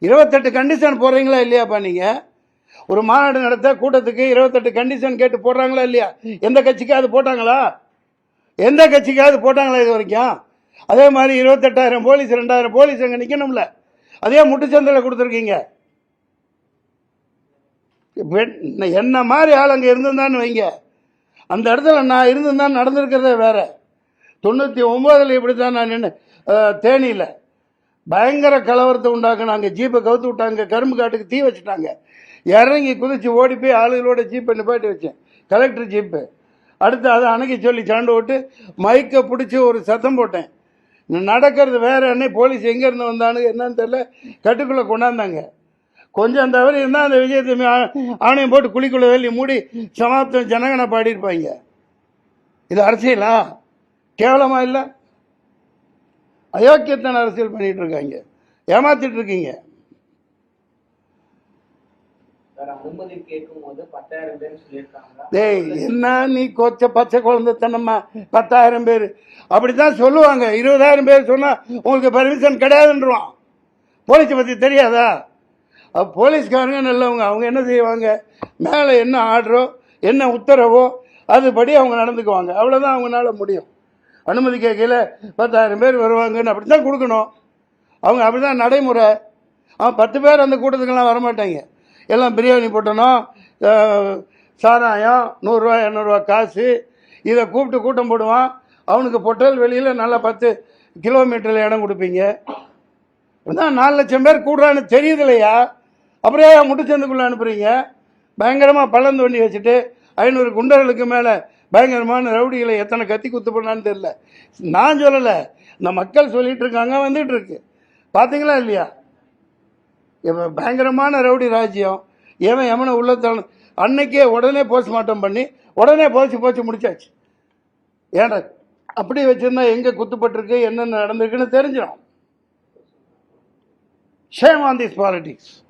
28 condition போடுறீங்களா இல்லையாப்பா? நீங்கள் ஒரு மாநாடு நடத்த கூட்டத்துக்கு 28 கண்டிஷன் கேட்டு போடுறாங்களா இல்லையா? எந்த கட்சிக்காவது போட்டாங்களா? எந்த கட்சிக்காவது போட்டாங்களா இது வரைக்கும்? அதே மாதிரி 28,000 போலீஸ் 2,000 போலீஸ் அங்கே நிற்கணும்ல, அதே முட்டுச்சந்தையில் கொடுத்துருக்கீங்க. என்ன மாதிரி ஆள் அங்கே இருந்திருந்தான்னு வைங்க, அந்த இடத்துல நான் இருந்திருந்தான் நடந்திருக்கிறதே வேற. 99 இப்படி தான் நான் நின்று தேனியில் பயங்கர கலவரத்தை உண்டாக்குன. அங்கே ஜீப்பை கவுத்து விட்டாங்க, கரும்பு காட்டுக்கு தீ வச்சுட்டாங்க. இறங்கி குதிச்சு ஓடி போய் ஆளுகளோட ஜீப்பை நிப்பாட்டி வச்சேன், கலெக்டர் ஜீப்பு. அடுத்து அதை அணைக்க சொல்லி சாண்டு விட்டு மைக்கை பிடிச்சி ஒரு சத்தம் போட்டேன். நடக்கிறது வேற. அன்னை போலீஸ் எங்கேருந்து வந்தானு என்னன்னு தெரியல, கட்டுக்குள்ளே கொண்டாந்தாங்க. கொஞ்சம் தவறு இருந்தால் அந்த விஜயத்தை ஆணையம் போட்டு குழிக்குள்ள வேலி மூடி சமாப்தம் ஜனகனை பாடியிருப்பாங்க. இது அரசியலா? கேவலமா இல்லை? அயோக்கியத்தன அரசியல் பண்ணிட்டு இருக்காங்க, ஏமாத்திட்டு இருக்கீங்க. என்ன நீ கொச்ச பச்சை குழந்தைத்தனமா 10,000 பேர் அப்படித்தான் சொல்லுவாங்க. 20,000 பேர் சொன்னா உங்களுக்கு பர்மிஷன் கிடையாதுன்றான். போலீஸை பத்தி தெரியாதா? போலீஸ்காரங்க நல்லவங்க. அவங்க என்ன செய்வாங்க, மேலே என்ன ஆர்டரோ என்ன உத்தரவோ அதுபடி அவங்க நடந்துக்குவாங்க. அவ்வளோதான் அவங்களால முடியும். அனுமதி கேட்கல 10,000 பேர் வருவாங்கன்னு அப்படி தான் கொடுக்கணும். அவங்க அப்படி தான் நடைமுறை. 10 பேர் அந்த கூட்டத்துக்கெல்லாம் வரமாட்டாங்க. எல்லாம் பிரியாணி போட்டணும், சாராயம் 100 ரூபா 200 ரூபா காசு, இதை கூப்பிட்டு கூட்டம் போடுவான். அவனுக்கு பொட்டல் வெளியில் நல்லா 10 கிலோமீட்டரில் இடம் கொடுப்பீங்க. அதான் 4 லட்சம் பேர் கூடுறான்னு தெரியுது இல்லையா? அப்புறம் ஏன் முட்டுச்சந்துக்குள்ளே அனுப்புறீங்க? பயங்கரமாக பள்ளம் தோண்டி வச்சுட்டு 500 குண்டர்களுக்கு மேலே பயங்கரமான ரவுடிகளை எத்தனை கத்தி குத்து பண்ணான்னு தெரியல. நான் சொல்லலை, இந்த மக்கள் சொல்லிட்டு இருக்காங்க, வந்துட்டு இருக்கு. பார்த்தீங்களா இல்லையா? இப்போ பயங்கரமான ரவுடி ராஜ்யம். ஏன் எவனை உள்ளத்தான அன்னைக்கே உடனே போஸ்ட்மார்ட்டம் பண்ணி உடனே போச்சு முடிச்சாச்சு. ஏன்டா அப்படி வச்சிருந்தா எங்கே குத்துப்பட்டிருக்கு என்னென்ன நடந்திருக்குன்னு தெரிஞ்சிடும். Shame on this politics.